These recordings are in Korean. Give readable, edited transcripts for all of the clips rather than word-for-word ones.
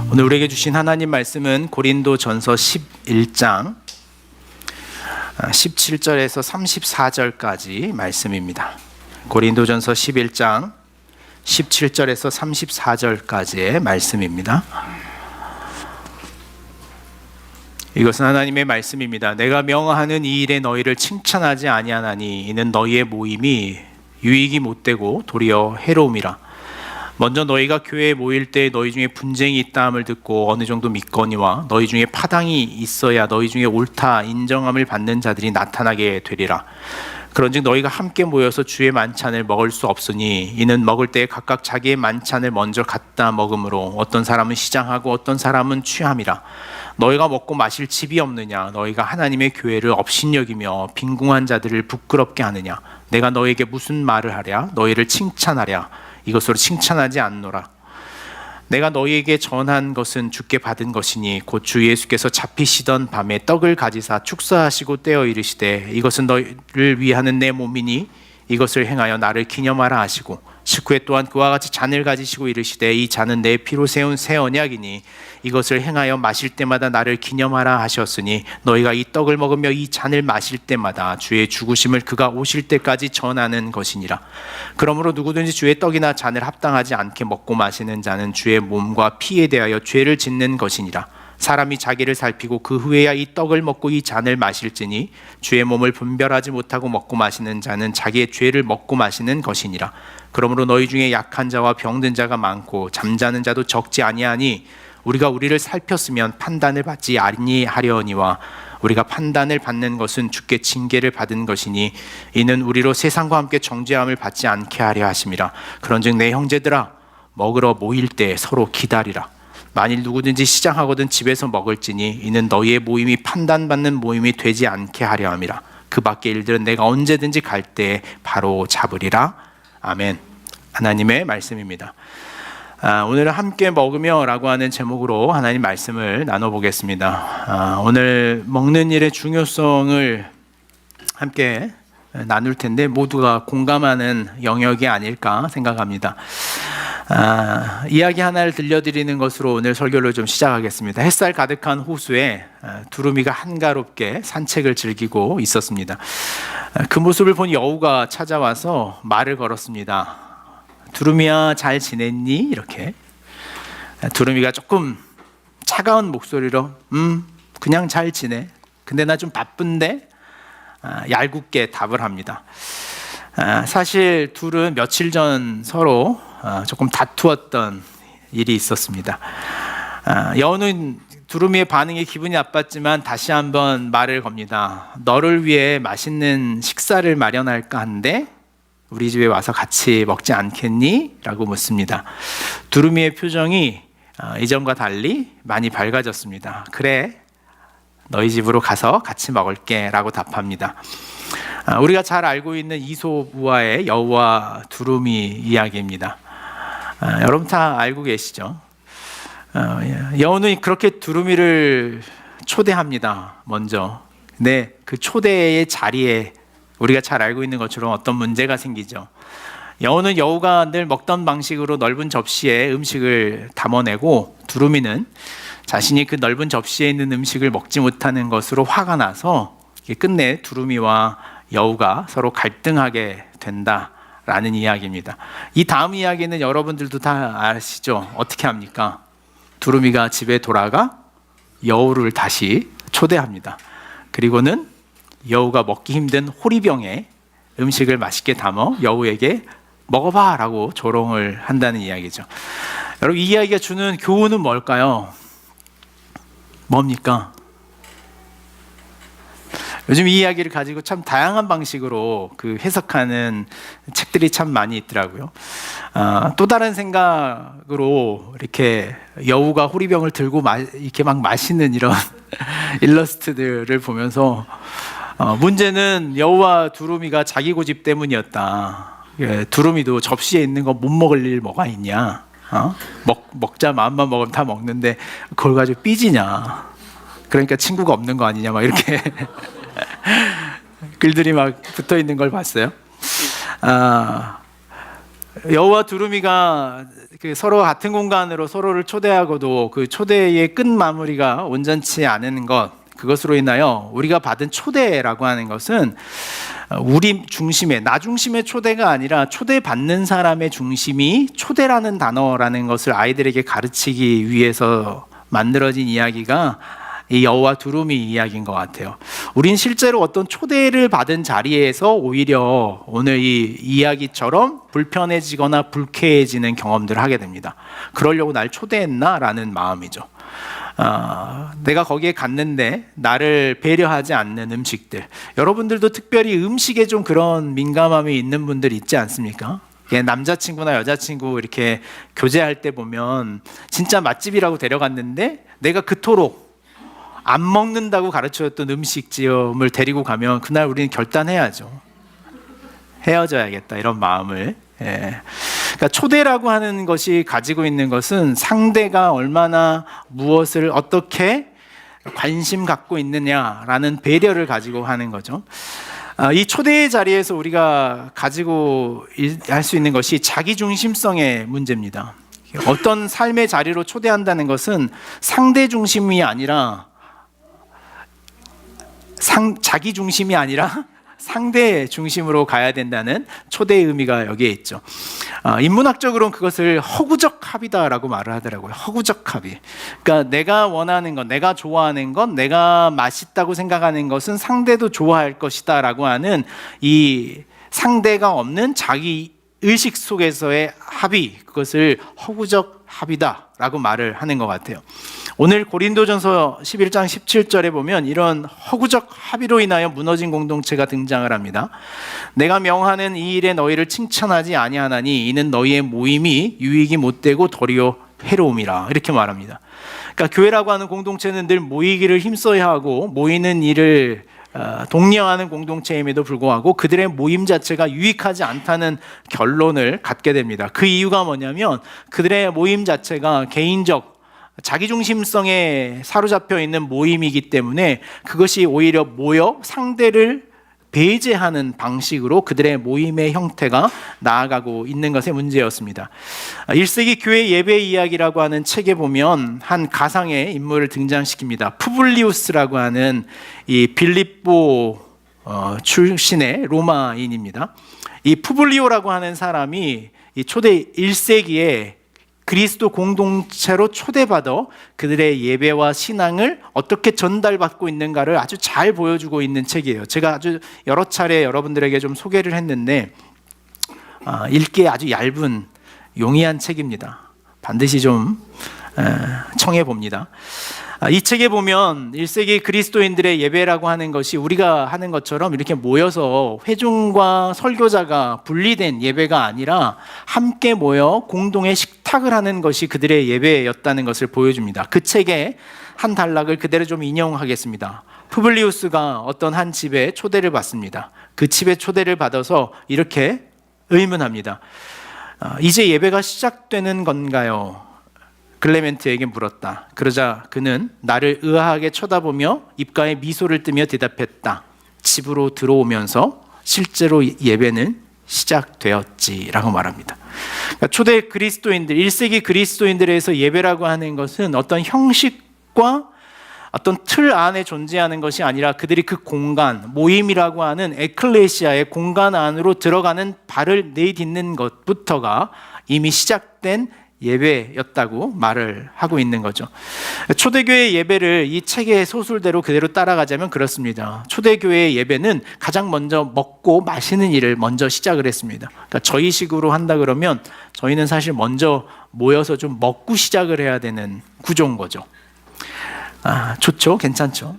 오늘 우리에게 주신 하나님 말씀은 고린도전서 11장 17절에서 34절까지 말씀입니다. 고린도전서 11장 17절에서 34절까지의 말씀입니다. 이것은 하나님의 말씀입니다. 내가 명하는 이 일에 너희를 칭찬하지 아니하나니 이는 너희의 모임이 유익이 못되고 도리어 해로움이라. 먼저 너희가 교회에 모일 때 너희 중에 분쟁이 있다함을 듣고 어느 정도 믿거니와 너희 중에 파당이 있어야 너희 중에 옳다 인정함을 받는 자들이 나타나게 되리라. 그런즉 너희가 함께 모여서 주의 만찬을 먹을 수 없으니 이는 먹을 때 각각 자기의 만찬을 먼저 갖다 먹음으로 어떤 사람은 시장하고 어떤 사람은 취함이라. 너희가 먹고 마실 집이 없느냐? 너희가 하나님의 교회를 업신여기며 빈궁한 자들을 부끄럽게 하느냐? 내가 너희에게 무슨 말을 하랴? 너희를 칭찬하랴? 이것으로 칭찬하지 않노라. 내가 너희에게 전한 것은 주께 받은 것이니 곧 주 예수께서 잡히시던 밤에 떡을 가지사 축사하시고 떼어 이르시되 이것은 너희를 위하는 내 몸이니 이것을 행하여 나를 기념하라 하시고 식후에 또한 그와 같이 잔을 가지시고 이르시되 이 잔은 내 피로 세운 새 언약이니 이것을 행하여 마실 때마다 나를 기념하라 하셨으니 너희가 이 떡을 먹으며 이 잔을 마실 때마다 주의 죽으심을 그가 오실 때까지 전하는 것이니라. 그러므로 누구든지 주의 떡이나 잔을 합당하지 않게 먹고 마시는 자는 주의 몸과 피에 대하여 죄를 짓는 것이니라. 사람이 자기를 살피고 그 후에야 이 떡을 먹고 이 잔을 마실지니 주의 몸을 분별하지 못하고 먹고 마시는 자는 자기의 죄를 먹고 마시는 것이니라. 그러므로 너희 중에 약한 자와 병든 자가 많고 잠자는 자도 적지 아니하니 우리가 우리를 살폈으면 판단을 받지 아니하려니와 우리가 판단을 받는 것은 주께 징계를 받은 것이니 이는 우리로 세상과 함께 정죄함을 받지 않게 하려 하심이라. 그런즉 내 형제들아 먹으러 모일 때 서로 기다리라. 만일 누구든지 시장하거든 집에서 먹을지니 이는 너희의 모임이 판단받는 모임이 되지 않게 하려 함이라. 그 밖의 일들은 내가 언제든지 갈 때 바로 잡으리라. 아멘. 하나님의 말씀입니다. 오늘은 함께 먹으며 라고 하는 제목으로 하나님 말씀을 나눠보겠습니다. 오늘 먹는 일의 중요성을 함께 나눌 텐데 모두가 공감하는 영역이 아닐까 생각합니다. 이야기 하나를 들려드리는 것으로 오늘 설교를 좀 시작하겠습니다. 햇살 가득한 호수에 두루미가 한가롭게 산책을 즐기고 있었습니다. 그 모습을 본 여우가 찾아와서 말을 걸었습니다. 두루미야 잘 지냈니? 이렇게. 두루미가 조금 차가운 목소리로 그냥 잘 지내. 근데 나 좀 바쁜데? 얄궂게 답을 합니다. 사실 둘은 며칠 전 서로 조금 다투었던 일이 있었습니다. 여우는 두루미의 반응에 기분이 나빴지만 다시 한번 말을 겁니다. 너를 위해 맛있는 식사를 마련할까 하는데 우리 집에 와서 같이 먹지 않겠니? 라고 묻습니다. 두루미의 표정이 이전과 달리 많이 밝아졌습니다. 그래, 너희 집으로 가서 같이 먹을게 라고 답합니다. 우리가 잘 알고 있는 이솝우화의 여우와 두루미 이야기입니다. 여러분 다 알고 계시죠? 여우는 그렇게 두루미를 초대합니다. 먼저. 네, 그 초대의 자리에 우리가 잘 알고 있는 것처럼 어떤 문제가 생기죠. 여우는 여우가 늘 먹던 방식으로 넓은 접시에 음식을 담아내고 두루미는 자신이 그 넓은 접시에 있는 음식을 먹지 못하는 것으로 화가 나서 끝내 두루미와 여우가 서로 갈등하게 된다라는 이야기입니다. 이 다음 이야기는 여러분들도 다 아시죠? 어떻게 합니까? 두루미가 집에 돌아가 여우를 다시 초대합니다. 그리고는 여우가 먹기 힘든 호리병에 음식을 맛있게 담아 여우에게 먹어봐 라고 조롱을 한다는 이야기죠. 여러분 이 이야기가 주는 교훈은 뭘까요? 뭡니까? 요즘 이 이야기를 가지고 참 다양한 방식으로 그 해석하는 책들이 참 많이 있더라고요. 또 다른 생각으로 이렇게 여우가 호리병을 들고 이렇게 막 마시는 이런 일러스트들을 보면서 문제는 여우와 두루미가 자기 고집 때문이었다. 두루미도 접시에 있는 거 못 먹을 일 뭐가 있냐? 먹자 마음만 먹으면 다 먹는데 그걸 가지고 삐지냐? 그러니까 친구가 없는 거 아니냐? 막 이렇게 글들이 막 붙어 있는 걸 봤어요. 여우와 두루미가 서로 같은 공간으로 서로를 초대하고도 그 초대의 끝 마무리가 온전치 않은 것, 그것으로 인하여 우리가 받은 초대라고 하는 것은 우리 중심의, 나 중심의 초대가 아니라 초대받는 사람의 중심이 초대라는 단어라는 것을 아이들에게 가르치기 위해서 만들어진 이야기가 이 여우와 두루미 이야기인 것 같아요. 우린 실제로 어떤 초대를 받은 자리에서 오히려 오늘 이 이야기처럼 불편해지거나 불쾌해지는 경험들을 하게 됩니다. 그러려고 날 초대했나? 라는 마음이죠. 내가 거기에 갔는데 나를 배려하지 않는 음식들, 여러분들도 특별히 음식에 좀 그런 민감함이 있는 분들 있지 않습니까? 남자친구나 여자친구 이렇게 교제할 때 보면 진짜 맛집이라고 데려갔는데 내가 그토록 안 먹는다고 가르쳐줬던 음식점을 데리고 가면 그날 우리는 결단해야죠. 헤어져야겠다, 이런 마음을. 그러니까 초대라고 하는 것이 가지고 있는 것은 상대가 얼마나 무엇을 어떻게 관심 갖고 있느냐라는 배려를 가지고 하는 거죠. 이 초대의 자리에서 우리가 가지고 할 수 있는 것이 자기중심성의 문제입니다. 어떤 삶의 자리로 초대한다는 것은 상대 중심이 아니라 자기 중심이 아니라 상대 중심으로 가야 된다는 초대의 의미가 여기에 있죠. 인문학적으로는 그것을 허구적 합이다라고 말을 하더라고요. 허구적 합의. 그러니까 내가 원하는 것, 내가 좋아하는 것, 내가 맛있다고 생각하는 것은 상대도 좋아할 것이다라고 하는 이 상대가 없는 자기 의식 속에서의 합의, 그것을 허구적 합이다라고 말을 하는 것 같아요. 오늘 고린도전서 11장 17절에 보면 이런 허구적 합의로 인하여 무너진 공동체가 등장을 합니다. 내가 명하는 이 일에 너희를 칭찬하지 아니하나니 이는 너희의 모임이 유익이 못되고 도리어 해로움이라, 이렇게 말합니다. 그러니까 교회라고 하는 공동체는 늘 모이기를 힘써야 하고 모이는 일을 독려하는 공동체임에도 불구하고 그들의 모임 자체가 유익하지 않다는 결론을 갖게 됩니다. 그 이유가 뭐냐면 그들의 모임 자체가 개인적 자기중심성에 사로잡혀 있는 모임이기 때문에 그것이 오히려 모여 상대를 배제하는 방식으로 그들의 모임의 형태가 나아가고 있는 것의 문제였습니다. 1세기 교회 예배 이야기라고 하는 책에 보면 한 가상의 인물을 등장시킵니다. 푸블리우스라고 하는 이 빌립보 출신의 로마인입니다. 이 푸블리오라고 하는 사람이 이 초대 1세기에 그리스도 공동체로 초대받아 그들의 예배와 신앙을 어떻게 전달받고 있는가를 아주 잘 보여주고 있는 책이에요. 제가 아주 여러 차례 여러분들에게 좀 소개를 했는데 읽기에 아주 얇은 용이한 책입니다. 반드시 좀 청해 봅니다. 이 책에 보면 1세기 그리스도인들의 예배라고 하는 것이 우리가 하는 것처럼 이렇게 모여서 회중과 설교자가 분리된 예배가 아니라 함께 모여 공동의 식탁을 하는 것이 그들의 예배였다는 것을 보여줍니다. 그 책의 한 단락을 그대로 좀 인용하겠습니다. 푸블리우스가 어떤 한 집에 초대를 받습니다. 그 집에 초대를 받아서 이렇게 의문합니다. 이제 예배가 시작되는 건가요? 클레멘트에게 물었다. 그러자 그는 나를 의아하게 쳐다보며 입가에 미소를 띠며 대답했다. 집으로 들어오면서 실제로 예배는 시작되었지라고 말합니다. 그러니까 초대 그리스도인들, 1세기 그리스도인들에서 예배라고 하는 것은 어떤 형식과 어떤 틀 안에 존재하는 것이 아니라 그들이 그 공간, 모임이라고 하는 에클레시아의 공간 안으로 들어가는 발을 내딛는 것부터가 이미 시작된 예배였다고 말을 하고 있는 거죠. 초대교회 예배를 이 책의 소술대로 그대로 따라가자면 그렇습니다. 초대교회의 예배는 가장 먼저 먹고 마시는 일을 먼저 시작을 했습니다. 그러니까 저희식으로 한다 그러면 저희는 사실 먼저 모여서 좀 먹고 시작을 해야 되는 구조인 거죠. 좋죠, 괜찮죠.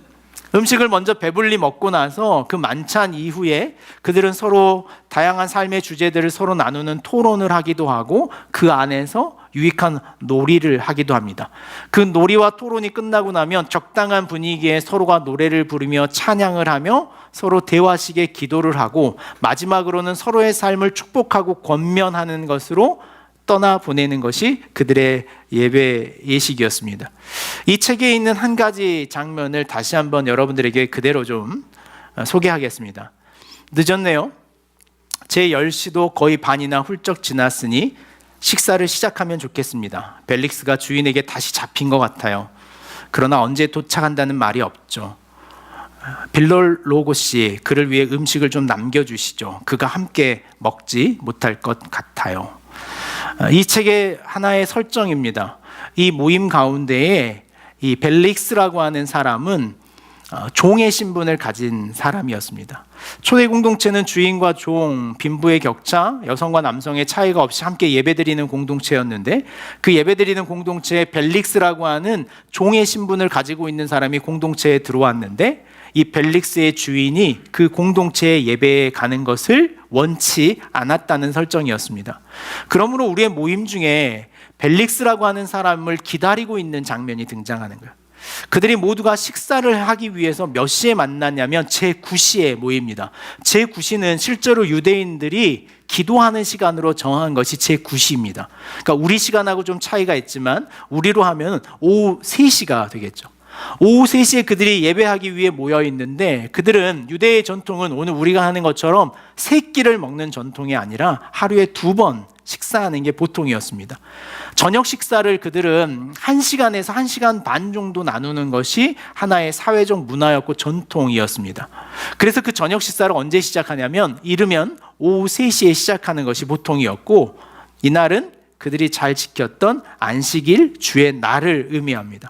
음식을 먼저 배불리 먹고 나서 그 만찬 이후에 그들은 서로 다양한 삶의 주제들을 서로 나누는 토론을 하기도 하고 그 안에서 유익한 놀이를 하기도 합니다. 그 놀이와 토론이 끝나고 나면 적당한 분위기에 서로가 노래를 부르며 찬양을 하며 서로 대화식의 기도를 하고 마지막으로는 서로의 삶을 축복하고 권면하는 것으로 떠나보내는 것이 그들의 예배 예식이었습니다. 이 책에 있는 한 가지 장면을 다시 한번 여러분들에게 그대로 좀 소개하겠습니다. 늦었네요. 제 10시도 거의 반이나 훌쩍 지났으니 식사를 시작하면 좋겠습니다. 벨릭스가 주인에게 다시 잡힌 것 같아요. 그러나 언제 도착한다는 말이 없죠. 빌롤로고씨, 그를 위해 음식을 좀 남겨주시죠. 그가 함께 먹지 못할 것 같아요. 이 책의 하나의 설정입니다. 이 모임 가운데에 이 벨릭스라고 하는 사람은 종의 신분을 가진 사람이었습니다. 초대 공동체는 주인과 종, 빈부의 격차, 여성과 남성의 차이가 없이 함께 예배드리는 공동체였는데, 그 예배드리는 공동체에 벨릭스라고 하는 종의 신분을 가지고 있는 사람이 공동체에 들어왔는데, 이 벨릭스의 주인이 그 공동체의 예배에 가는 것을 원치 않았다는 설정이었습니다. 그러므로 우리의 모임 중에 벨릭스라고 하는 사람을 기다리고 있는 장면이 등장하는 거예요. 그들이 모두가 식사를 하기 위해서 몇 시에 만났냐면 제9시에 모입니다. 제9시는 실제로 유대인들이 기도하는 시간으로 정한 것이 제9시입니다. 그러니까 우리 시간하고 좀 차이가 있지만 우리로 하면 오후 3시가 되겠죠. 오후 3시에 그들이 예배하기 위해 모여 있는데, 그들은 유대의 전통은 오늘 우리가 하는 것처럼 세 끼를 먹는 전통이 아니라 하루에 2번 식사하는 게 보통이었습니다. 저녁 식사를 그들은 1시간에서 1시간 반 정도 나누는 것이 하나의 사회적 문화였고 전통이었습니다. 그래서 그 저녁 식사를 언제 시작하냐면 이르면 오후 3시에 시작하는 것이 보통이었고, 이날은 그들이 잘 지켰던 안식일 주의 날을 의미합니다.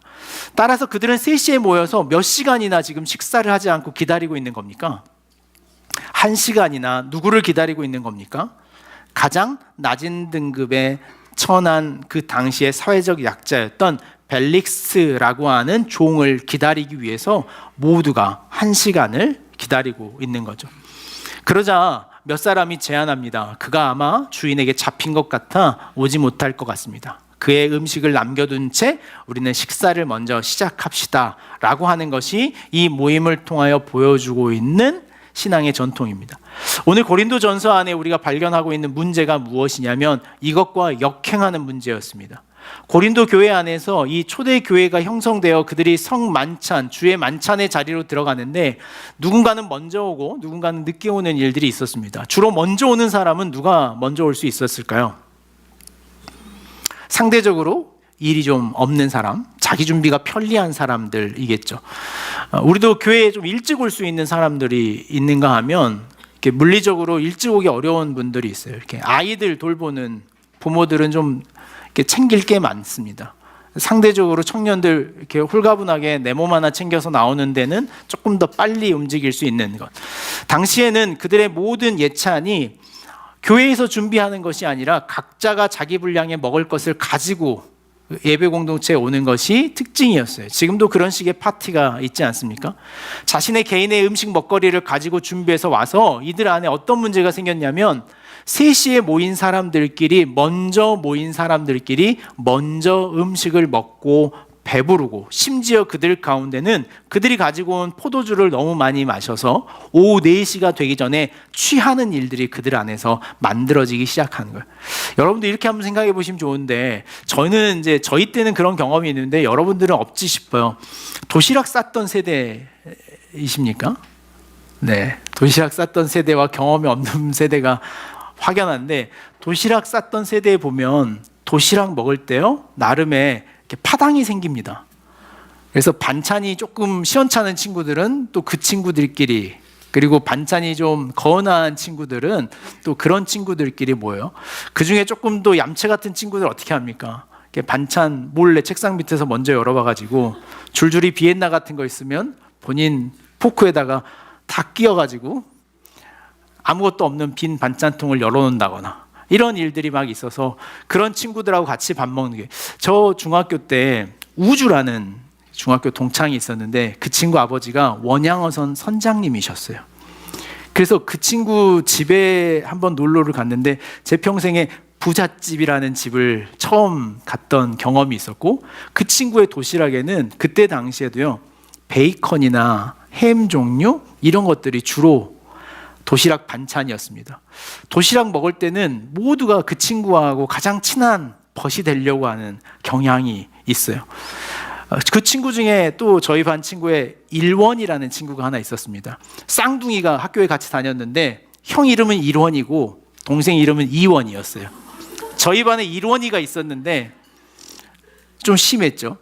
따라서 그들은 3시에 모여서 몇 시간이나 지금 식사를 하지 않고 기다리고 있는 겁니까? 1시간이나 누구를 기다리고 있는 겁니까? 가장 낮은 등급에 처한 그 당시의 사회적 약자였던 벨릭스라고 하는 종을 기다리기 위해서 모두가 1시간을 기다리고 있는 거죠. 그러자 몇 사람이 제안합니다. 그가 아마 주인에게 잡힌 것 같아 오지 못할 것 같습니다. 그의 음식을 남겨둔 채 우리는 식사를 먼저 시작합시다 라고 하는 것이 이 모임을 통하여 보여주고 있는 신앙의 전통입니다. 오늘 고린도전서 안에 우리가 발견하고 있는 문제가 무엇이냐면 이것과 역행하는 문제였습니다. 고린도 교회 안에서 이 초대 교회가 형성되어 그들이 성만찬, 주의 만찬의 자리로 들어가는데, 누군가는 먼저 오고 누군가는 늦게 오는 일들이 있었습니다. 주로 먼저 오는 사람은 누가 먼저 올 수 있었을까요? 상대적으로 일이 좀 없는 사람, 자기 준비가 편리한 사람들이겠죠. 우리도 교회에 좀 일찍 올 수 있는 사람들이 있는가 하면 이렇게 물리적으로 일찍 오기 어려운 분들이 있어요. 이렇게 아이들 돌보는 부모들은 좀 이렇게 챙길 게 많습니다. 상대적으로 청년들 이렇게 홀가분하게 내 몸 하나 챙겨서 나오는 데는 조금 더 빨리 움직일 수 있는 것. 당시에는 그들의 모든 예찬이 교회에서 준비하는 것이 아니라 각자가 자기 분량에 먹을 것을 가지고 예배 공동체에 오는 것이 특징이었어요. 지금도 그런 식의 파티가 있지 않습니까? 자신의 개인의 음식 먹거리를 가지고 준비해서 와서 이들 안에 어떤 문제가 생겼냐면 3시에 모인 사람들끼리 먼저 음식을 먹고 배부르고, 심지어 그들 가운데는 그들이 가지고 온 포도주를 너무 많이 마셔서 오후 4시가 되기 전에 취하는 일들이 그들 안에서 만들어지기 시작하는 거예요. 여러분도 이렇게 한번 생각해 보시면 좋은데, 저는 이제 저희 때는 그런 경험이 있는데 여러분들은 없지 싶어요. 도시락 쌌던 세대이십니까? 네, 도시락 쌌던 세대와 경험이 없는 세대가 확연한데, 도시락 쌌던 세대에 보면 도시락 먹을 때요, 나름의 이렇게 파당이 생깁니다. 그래서 반찬이 조금 시원찮은 친구들은 또 그 친구들끼리, 그리고 반찬이 좀 거나한 친구들은 또 그런 친구들끼리 모여요. 그 중에 조금 더 얌체 같은 친구들 어떻게 합니까? 이렇게 반찬 몰래 책상 밑에서 먼저 열어봐가지고 줄줄이 비엔나 같은 거 있으면 본인 포크에다가 다 끼워가지고 아무것도 없는 빈 반찬통을 열어놓는다거나, 이런 일들이 막 있어서 그런 친구들하고 같이 밥 먹는 게, 저 중학교 때 우주라는 중학교 동창이 있었는데 그 친구 아버지가 원양어선 선장님이셨어요. 그래서 그 친구 집에 한번 놀러를 갔는데 제 평생에 부잣집이라는 집을 처음 갔던 경험이 있었고, 그 친구의 도시락에는 그때 당시에도요, 베이컨이나 햄 종류 이런 것들이 주로 도시락 반찬이었습니다. 도시락 먹을 때는 모두가 그 친구하고 가장 친한 벗이 되려고 하는 경향이 있어요. 그 친구 중에 또 저희 반 친구에 일원이라는 친구가 하나 있었습니다. 쌍둥이가 학교에 같이 다녔는데 형 이름은 일원이고 동생 이름은 이원이었어요. 저희 반에 일원이가 있었는데 좀 심했죠.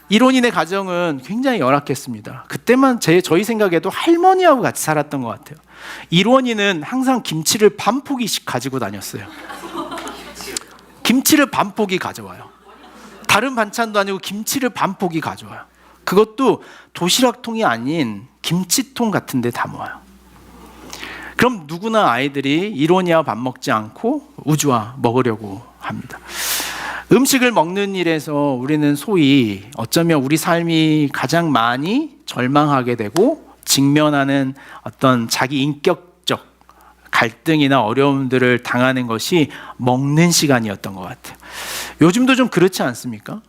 일원이네 가정은 굉장히 열악했습니다. 그때만 저희 생각에도 할머니하고 같이 살았던 것 같아요. 일원이는 항상 김치를 반 포기씩 가지고 다녔어요. 김치를 반 포기 가져와요. 다른 반찬도 아니고 김치를 반 포기 가져와요. 그것도 도시락통이 아닌 김치통 같은 데 담아와요. 그럼 누구나 아이들이 일원이와 밥 먹지 않고 우주와 먹으려고 합니다. 음식을 먹는 일에서 우리는 소위 어쩌면 우리 삶이 가장 많이 절망하게 되고 직면하는 어떤 자기 인격적 갈등이나 어려움들을 당하는 것이 먹는 시간이었던 것 같아요. 요즘도 좀 그렇지 않습니까?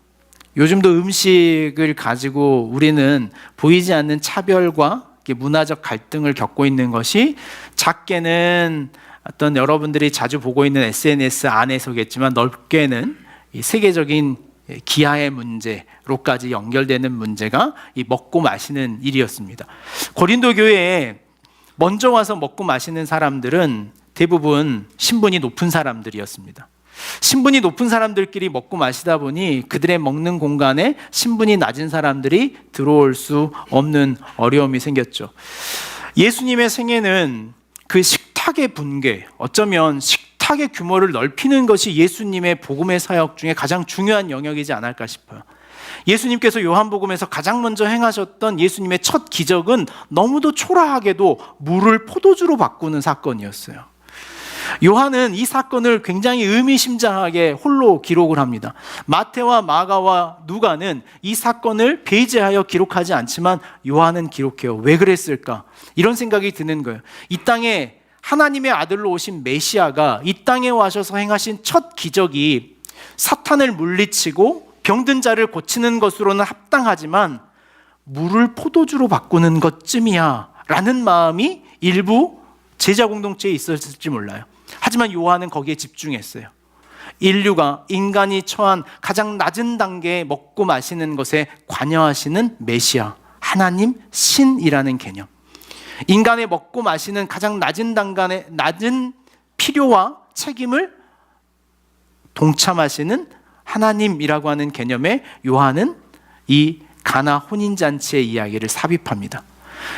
요즘도 음식을 가지고 우리는 보이지 않는 차별과 문화적 갈등을 겪고 있는 것이 작게는 어떤 여러분들이 자주 보고 있는 SNS 안에서겠지만 넓게는 이 세계적인 기아의 문제로까지 연결되는 문제가 이 먹고 마시는 일이었습니다. 고린도 교회에 먼저 와서 먹고 마시는 사람들은 대부분 신분이 높은 사람들이었습니다. 신분이 높은 사람들끼리 먹고 마시다 보니 그들의 먹는 공간에 신분이 낮은 사람들이 들어올 수 없는 어려움이 생겼죠. 예수님의 생애는 그 식탁의 분괴, 어쩌면 식탁의 규모를 넓히는 것이 예수님의 복음의 사역 중에 가장 중요한 영역이지 않을까 싶어요. 예수님께서 요한복음에서 가장 먼저 행하셨던 예수님의 첫 기적은 너무도 초라하게도 물을 포도주로 바꾸는 사건이었어요. 요한은 이 사건을 굉장히 의미심장하게 홀로 기록을 합니다. 마태와 마가와 누가는 이 사건을 배제하여 기록하지 않지만 요한은 기록해요. 왜 그랬을까? 이런 생각이 드는 거예요. 이 땅에 하나님의 아들로 오신 메시아가 이 땅에 와셔서 행하신 첫 기적이 사탄을 물리치고 병든 자를 고치는 것으로는 합당하지만 물을 포도주로 바꾸는 것쯤이야 라는 마음이 일부 제자 공동체에 있었을지 몰라요. 하지만 요한은 거기에 집중했어요. 인류가, 인간이 처한 가장 낮은 단계에 먹고 마시는 것에 관여하시는 메시아, 하나님, 신이라는 개념. 인간의 먹고 마시는 가장 낮은 단간의 낮은 필요와 책임을 동참하시는 하나님이라고 하는 개념에 요한은 이 가나 혼인잔치의 이야기를 삽입합니다.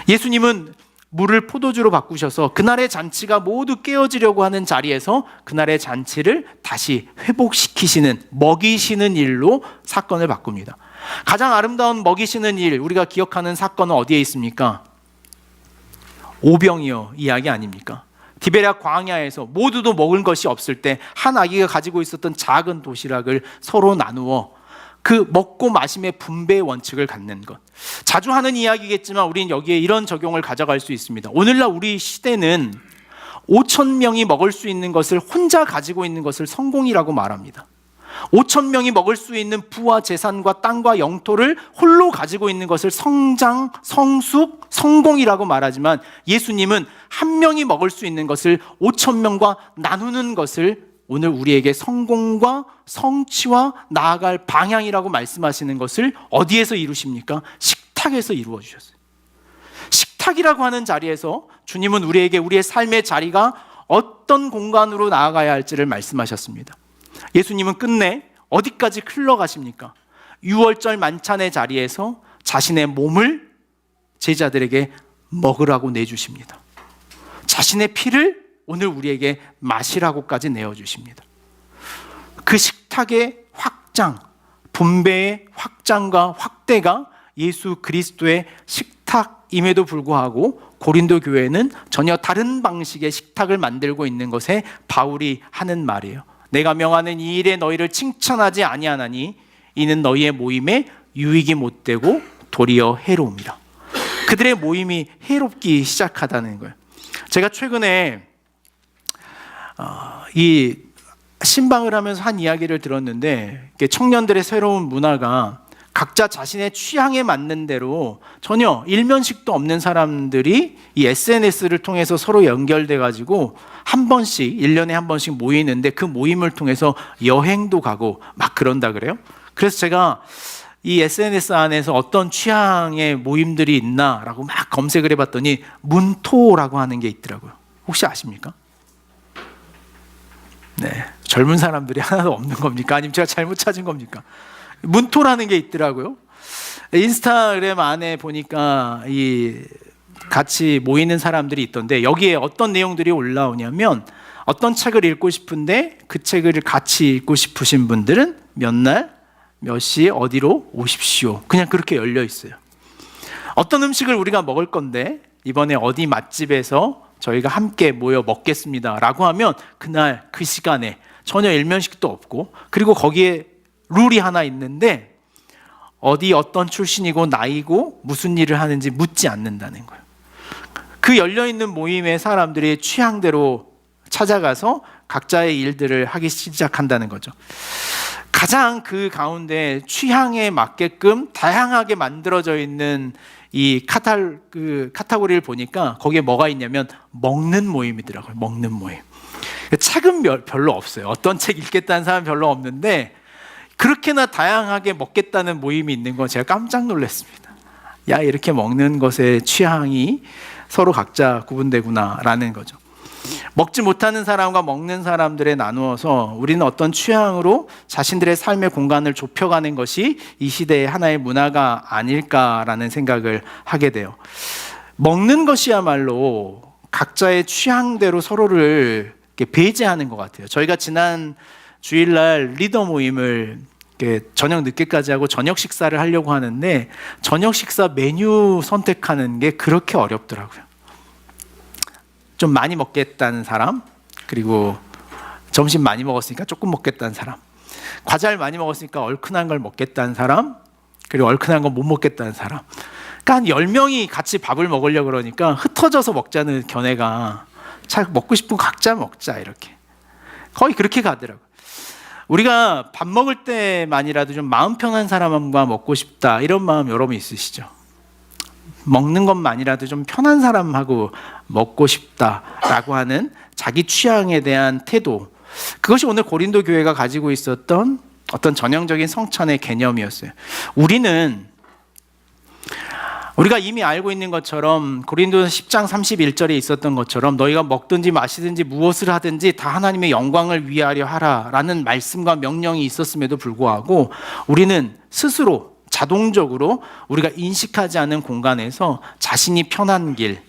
예수님은 물을 포도주로 바꾸셔서 그날의 잔치가 모두 깨어지려고 하는 자리에서 그날의 잔치를 다시 회복시키시는, 먹이시는 일로 사건을 바꿉니다. 가장 아름다운 먹이시는 일, 우리가 기억하는 사건은 어디에 있습니까? 오병이어 이야기 아닙니까? 디베랴 광야에서 모두도 먹을 것이 없을 때 한 아기가 가지고 있었던 작은 도시락을 서로 나누어 그 먹고 마심의 분배의 원칙을 갖는 것. 자주 하는 이야기겠지만 우리는 여기에 이런 적용을 가져갈 수 있습니다. 오늘날 우리 시대는 5천 명이 먹을 수 있는 것을 혼자 가지고 있는 것을 성공이라고 말합니다. 5천 명이 먹을 수 있는 부와 재산과 땅과 영토를 홀로 가지고 있는 것을 성장, 성숙, 성공이라고 말하지만 예수님은 한 명이 먹을 수 있는 것을 5천 명과 나누는 것을 오늘 우리에게 성공과 성취와 나아갈 방향이라고 말씀하시는 것을 어디에서 이루십니까? 식탁에서 이루어 주셨어요. 식탁이라고 하는 자리에서 주님은 우리에게 우리의 삶의 자리가 어떤 공간으로 나아가야 할지를 말씀하셨습니다. 예수님은 끝내 어디까지 흘러가십니까? 유월절 만찬의 자리에서 자신의 몸을 제자들에게 먹으라고 내주십니다. 자신의 피를 오늘 우리에게 마시라고까지 내어주십니다. 그 식탁의 확장, 분배의 확장과 확대가 예수 그리스도의 식탁임에도 불구하고 고린도 교회는 전혀 다른 방식의 식탁을 만들고 있는 것에 바울이 하는 말이에요. 내가 명하는 이 일에 너희를 칭찬하지 아니하나니 이는 너희의 모임에 유익이 못되고 도리어 해로움이라. 그들의 모임이 해롭기 시작하다는 거예요. 제가 최근에 이 신방을 하면서 한 이야기를 들었는데 청년들의 새로운 문화가 각자 자신의 취향에 맞는 대로 전혀 일면식도 없는 사람들이 이 SNS를 통해서 서로 연결돼 가지고 한 번씩 1년에 한 번씩 모이는데 그 모임을 통해서 여행도 가고 막 그런다 그래요. 그래서 제가 이 SNS 안에서 어떤 취향의 모임들이 있나라고 막 검색을 해봤더니 문토라고 하는 게 있더라고요. 혹시 아십니까? 네, 젊은 사람들이 하나도 없는 겁니까? 아니면 제가 잘못 찾은 겁니까? 문토라는 게 있더라고요. 인스타그램 안에 보니까 이 같이 모이는 사람들이 있던데 여기에 어떤 내용들이 올라오냐면 어떤 책을 읽고 싶은데 그 책을 같이 읽고 싶으신 분들은 몇 날, 몇 시, 어디로 오십시오. 그냥 그렇게 열려 있어요. 어떤 음식을 우리가 먹을 건데 이번에 어디 맛집에서 저희가 함께 모여 먹겠습니다 라고 하면 그날 그 시간에 전혀 일면식도 없고 그리고 거기에 룰이 하나 있는데 어디 어떤 출신이고 나이고 무슨 일을 하는지 묻지 않는다는 거예요. 그 열려있는 모임에 사람들이 취향대로 찾아가서 각자의 일들을 하기 시작한다는 거죠. 가장 그 가운데 취향에 맞게끔 다양하게 만들어져 있는 이 카테고리를 보니까 거기에 뭐가 있냐면 먹는 모임이더라고요. 먹는 모임. 책은 별로 없어요. 어떤 책 읽겠다는 사람 별로 없는데 그렇게나 다양하게 먹겠다는 모임이 있는 건 제가 깜짝 놀랐습니다. 야, 이렇게 먹는 것의 취향이 서로 각자 구분되구나라는 거죠. 먹지 못하는 사람과 먹는 사람들에 나누어서 우리는 어떤 취향으로 자신들의 삶의 공간을 좁혀가는 것이 이 시대의 하나의 문화가 아닐까라는 생각을 하게 돼요. 먹는 것이야말로 각자의 취향대로 서로를 배제하는 것 같아요. 저희가 지난 주일날 리더 모임을 저녁 늦게까지 하고 저녁 식사를 하려고 하는데 저녁 식사 메뉴 선택하는 게 그렇게 어렵더라고요. 좀 많이 먹겠다는 사람, 그리고 점심 많이 먹었으니까 조금 먹겠다는 사람, 과자를 많이 먹었으니까 얼큰한 걸 먹겠다는 사람, 그리고 얼큰한 거 못 먹겠다는 사람. 그러니까 한 10명이 같이 밥을 먹으려고 그러니까 흩어져서 먹자는 견해가 잘 먹고 싶은 거 각자 먹자 이렇게 거의 그렇게 가더라고요. 우리가 밥 먹을 때만이라도 좀 마음 편한 사람과 먹고 싶다 이런 마음 여러분 있으시죠? 먹는 것만이라도 좀 편한 사람하고 먹고 싶다라고 하는 자기 취향에 대한 태도, 그것이 오늘 고린도 교회가 가지고 있었던 어떤 전형적인 성찬의 개념이었어요. 우리가 이미 알고 있는 것처럼 고린도서 10장 31절에 있었던 것처럼 너희가 먹든지 마시든지 무엇을 하든지 다 하나님의 영광을 위하려 하라라는 말씀과 명령이 있었음에도 불구하고 우리는 스스로 자동적으로 우리가 인식하지 않은 공간에서 자신이 편한 길,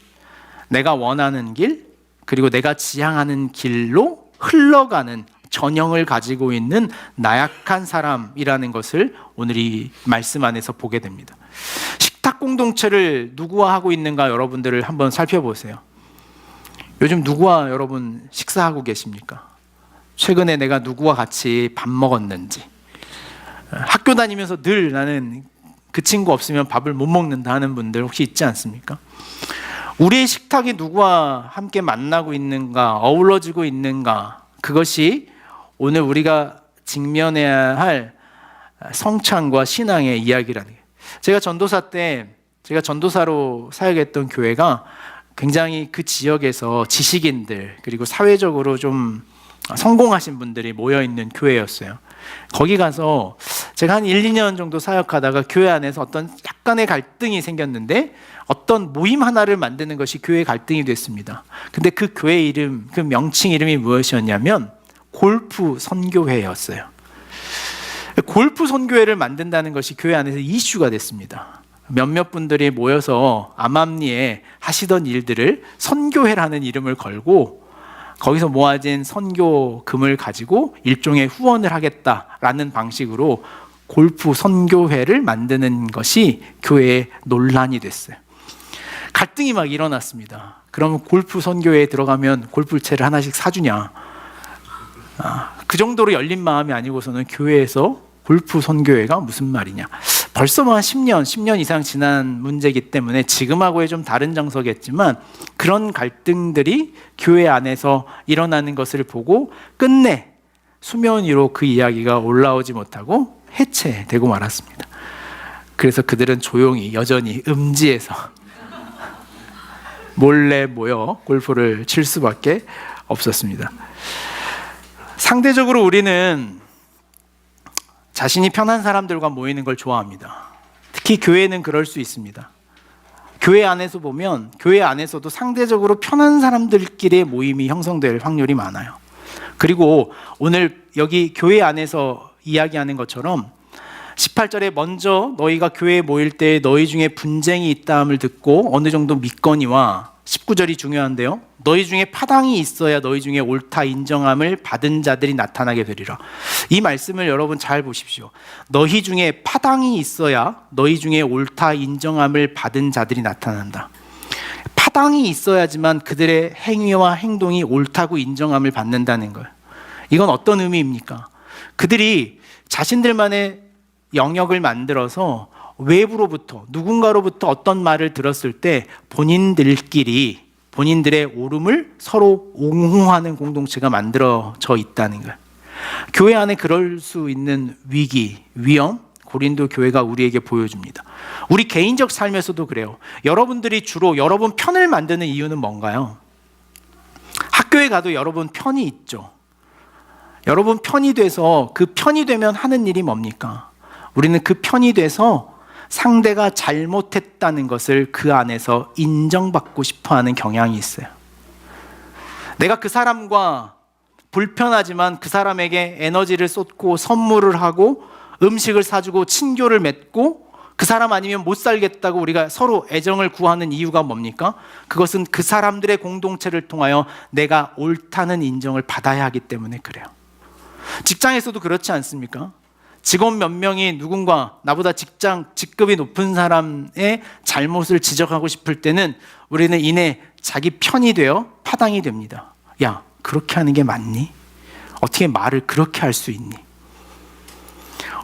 내가 원하는 길, 그리고 내가 지향하는 길로 흘러가는 전형을 가지고 있는 나약한 사람이라는 것을 오늘 이 말씀 안에서 보게 됩니다. 식탁 공동체를 누구와 하고 있는가 여러분들을 한번 살펴보세요. 요즘 누구와 여러분 식사하고 계십니까? 최근에 내가 누구와 같이 밥 먹었는지, 학교 다니면서 늘 나는 그 친구 없으면 밥을 못 먹는다 하는 분들 혹시 있지 않습니까? 우리의 식탁이 누구와 함께 만나고 있는가, 어우러지고 있는가, 그것이 오늘 우리가 직면해야 할 성찬과 신앙의 이야기라는 거예요. 제가 전도사로 사역했던 교회가 굉장히 그 지역에서 지식인들 그리고 사회적으로 좀 성공하신 분들이 모여있는 교회였어요. 거기 가서 제가 한 1, 2년 정도 사역하다가 교회 안에서 어떤 약간의 갈등이 생겼는데 어떤 모임 하나를 만드는 것이 교회 갈등이 됐습니다. 근데 그 교회 이름, 그 명칭 이름이 무엇이었냐면 골프 선교회였어요. 골프 선교회를 만든다는 것이 교회 안에서 이슈가 됐습니다. 몇몇 분들이 모여서 암암리에 하시던 일들을 선교회라는 이름을 걸고 거기서 모아진 선교금을 가지고 일종의 후원을 하겠다라는 방식으로 골프 선교회를 만드는 것이 교회의 논란이 됐어요. 갈등이 막 일어났습니다. 그러면 골프 선교회에 들어가면 골프채를 하나씩 사주냐? 그 정도로 열린 마음이 아니고서는 교회에서 골프 선교회가 무슨 말이냐? 벌써 뭐 한 10년 이상 지난 문제이기 때문에 지금하고의 좀 다른 정서겠지만 그런 갈등들이 교회 안에서 일어나는 것을 보고 끝내 수면 위로 그 이야기가 올라오지 못하고 해체되고 말았습니다. 그래서 그들은 조용히 여전히 음지에서 몰래 모여 골프를 칠 수밖에 없었습니다. 상대적으로 우리는 자신이 편한 사람들과 모이는 걸 좋아합니다. 특히 교회는 그럴 수 있습니다. 교회 안에서 보면 교회 안에서도 상대적으로 편한 사람들끼리의 모임이 형성될 확률이 많아요. 그리고 오늘 여기 교회 안에서 이야기하는 것처럼 18절에 먼저 너희가 교회에 모일 때 너희 중에 분쟁이 있다함을 듣고 어느 정도 믿거니와 19절이 중요한데요. 너희 중에 파당이 있어야 너희 중에 옳다 인정함을 받은 자들이 나타나게 되리라. 이 말씀을 여러분 잘 보십시오. 너희 중에 파당이 있어야 너희 중에 옳다 인정함을 받은 자들이 나타난다. 파당이 있어야지만 그들의 행위와 행동이 옳다고 인정함을 받는다는 거예요. 이건 어떤 의미입니까? 그들이 자신들만의 영역을 만들어서 외부로부터 누군가로부터 어떤 말을 들었을 때 본인들끼리 본인들의 옳음을 서로 옹호하는 공동체가 만들어져 있다는 거예요. 교회 안에 그럴 수 있는 위기, 위험, 고린도 교회가 우리에게 보여줍니다. 우리 개인적 삶에서도 그래요. 여러분들이 주로 여러분 편을 만드는 이유는 뭔가요? 학교에 가도 여러분 편이 있죠. 여러분 편이 돼서 그 편이 되면 하는 일이 뭡니까? 우리는 그 편이 돼서 상대가 잘못했다는 것을 그 안에서 인정받고 싶어하는 경향이 있어요. 내가 그 사람과 불편하지만 그 사람에게 에너지를 쏟고 선물을 하고 음식을 사주고 친교를 맺고 그 사람 아니면 못 살겠다고 우리가 서로 애정을 구하는 이유가 뭡니까? 그것은 그 사람들의 공동체를 통하여 내가 옳다는 인정을 받아야 하기 때문에 그래요. 직장에서도 그렇지 않습니까? 직원 몇 명이 누군가 나보다 직급이 높은 사람의 잘못을 지적하고 싶을 때는 우리는 이내 자기 편이 되어 파당이 됩니다. 야, 그렇게 하는 게 맞니? 어떻게 말을 그렇게 할 수 있니?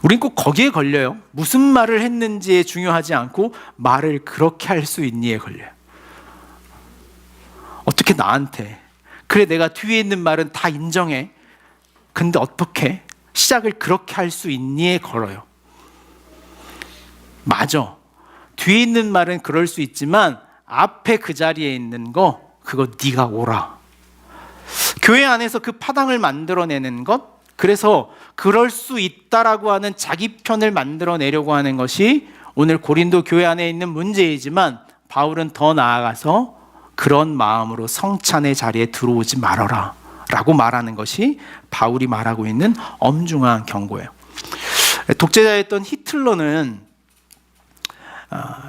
우린 꼭 거기에 걸려요. 무슨 말을 했는지에 중요하지 않고 말을 그렇게 할 수 있니에 걸려요. 어떻게 나한테? 그래, 내가 뒤에 있는 말은 다 인정해. 근데 어떻게? 시작을 그렇게 할 수 있니에 걸어요. 맞아. 뒤에 있는 말은 그럴 수 있지만 앞에 그 자리에 있는 거 그거 네가 오라. 교회 안에서 그 파당을 만들어내는 것, 그래서 그럴 수 있다라고 하는 자기 편을 만들어내려고 하는 것이 오늘 고린도 교회 안에 있는 문제이지만 바울은 더 나아가서 그런 마음으로 성찬의 자리에 들어오지 말아라 라고 말하는 것이 바울이 말하고 있는 엄중한 경고예요. 독재자였던 히틀러는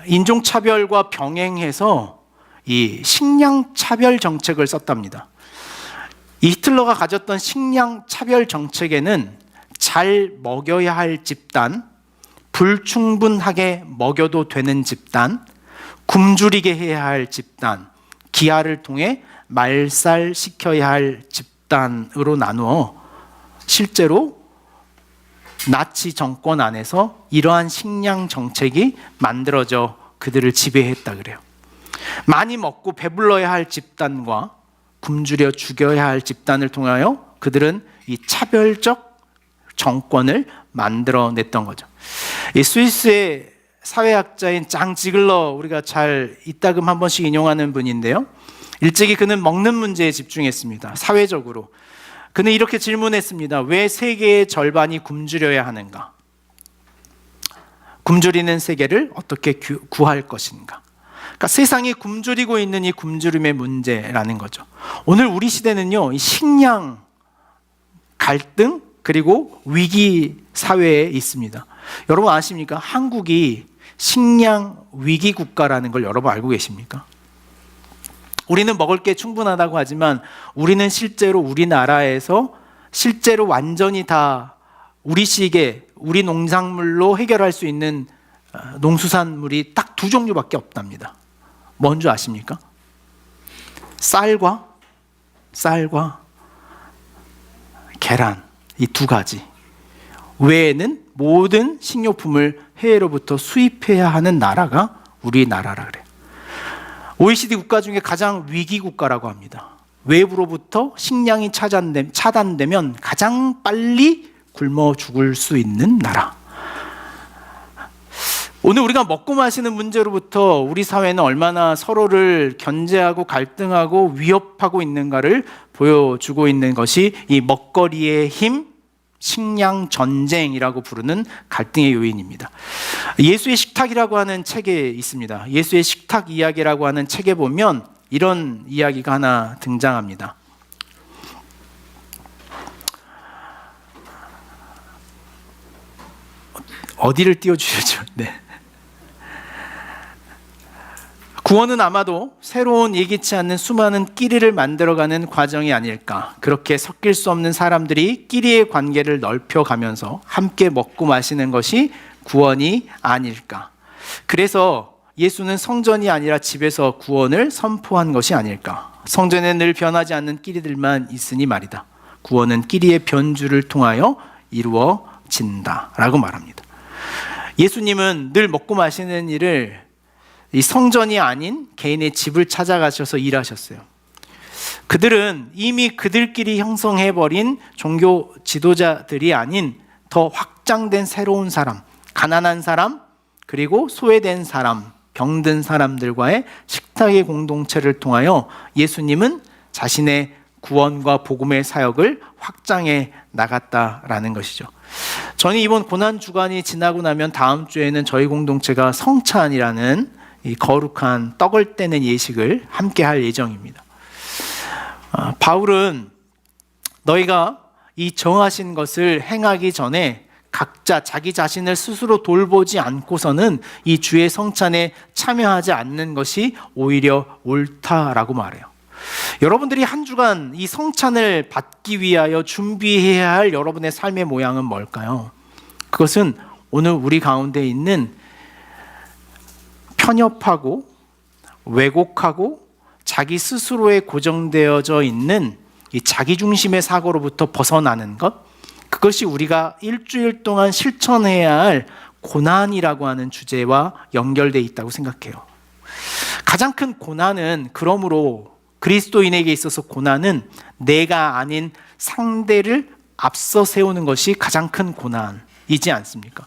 인종차별과 병행해서 이 식량차별 정책을 썼답니다. 이 히틀러가 가졌던 식량차별 정책에는 잘 먹여야 할 집단, 불충분하게 먹여도 되는 집단, 굶주리게 해야 할 집단, 기아를 통해 말살시켜야 할 집단으로 나누어 실제로 나치 정권 안에서 이러한 식량 정책이 만들어져 그들을 지배했다 그래요. 많이 먹고 배불러야 할 집단과 굶주려 죽여야 할 집단을 통하여 그들은 이 차별적 정권을 만들어냈던 거죠. 이 스위스의 사회학자인 장 지글러, 우리가 잘 이따금 한 번씩 인용하는 분인데요. 일찍이 그는 먹는 문제에 집중했습니다. 사회적으로. 그는 이렇게 질문했습니다. 왜 세계의 절반이 굶주려야 하는가? 굶주리는 세계를 어떻게 구할 것인가? 그러니까 세상이 굶주리고 있는 이 굶주림의 문제라는 거죠. 오늘 우리 시대는요, 이 식량 갈등 그리고 위기 사회에 있습니다. 여러분 아십니까? 한국이 식량 위기 국가라는 걸 여러분 알고 계십니까? 우리는 먹을 게 충분하다고 하지만 우리는 실제로 우리나라에서 실제로 완전히 다 우리식의 우리 농작물로 해결할 수 있는 농수산물이 딱 두 종류밖에 없답니다. 뭔지 아십니까? 쌀과 계란, 이 두 가지 외에는 모든 식료품을 해외로부터 수입해야 하는 나라가 우리나라라 그래요. OECD 국가 중에 가장 위기 국가라고 합니다. 외부로부터 식량이 차단되면 가장 빨리 굶어 죽을 수 있는 나라. 오늘 우리가 먹고 마시는 문제로부터 우리 사회는 얼마나 서로를 견제하고 갈등하고 위협하고 있는가를 보여주고 있는 것이 이 먹거리의 힘, 식량 전쟁이라고 부르는 갈등의 요인입니다. 예수의 식탁이라고 하는 책에 있습니다. 예수의 식탁 이야기라고 하는 책에 보면 이런 이야기가 하나 등장합니다. 어디를 띄워주셨죠? 네. 구원은 아마도 새로운 예기치 않는 수많은 끼리를 만들어가는 과정이 아닐까. 그렇게 섞일 수 없는 사람들이 끼리의 관계를 넓혀가면서 함께 먹고 마시는 것이 구원이 아닐까. 그래서 예수는 성전이 아니라 집에서 구원을 선포한 것이 아닐까. 성전에 늘 변하지 않는 끼리들만 있으니 말이다. 구원은 끼리의 변주를 통하여 이루어진다 라고 말합니다. 예수님은 늘 먹고 마시는 일을 이 성전이 아닌 개인의 집을 찾아가셔서 일하셨어요. 그들은 이미 그들끼리 형성해버린 종교 지도자들이 아닌 더 확장된 새로운 사람, 가난한 사람, 그리고 소외된 사람, 병든 사람들과의 식탁의 공동체를 통하여 예수님은 자신의 구원과 복음의 사역을 확장해 나갔다라는 것이죠. 저는 이번 고난주간이 지나고 나면 다음 주에는 저희 공동체가 성찬이라는 이 거룩한 떡을 떼는 예식을 함께 할 예정입니다. 바울은 너희가 이 정하신 것을 행하기 전에 각자 자기 자신을 스스로 돌보지 않고서는 이 주의 성찬에 참여하지 않는 것이 오히려 옳다라고 말해요. 여러분들이 한 주간 이 성찬을 받기 위하여 준비해야 할 여러분의 삶의 모양은 뭘까요? 그것은 오늘 우리 가운데 있는 편협하고 왜곡하고 자기 스스로에 고정되어져 있는 이 자기중심의 사고로부터 벗어나는 것, 그것이 우리가 일주일 동안 실천해야 할 고난이라고 하는 주제와 연결되어 있다고 생각해요. 가장 큰 고난은, 그러므로 그리스도인에게 있어서 고난은 내가 아닌 상대를 앞서 세우는 것이 가장 큰 고난이지 않습니까?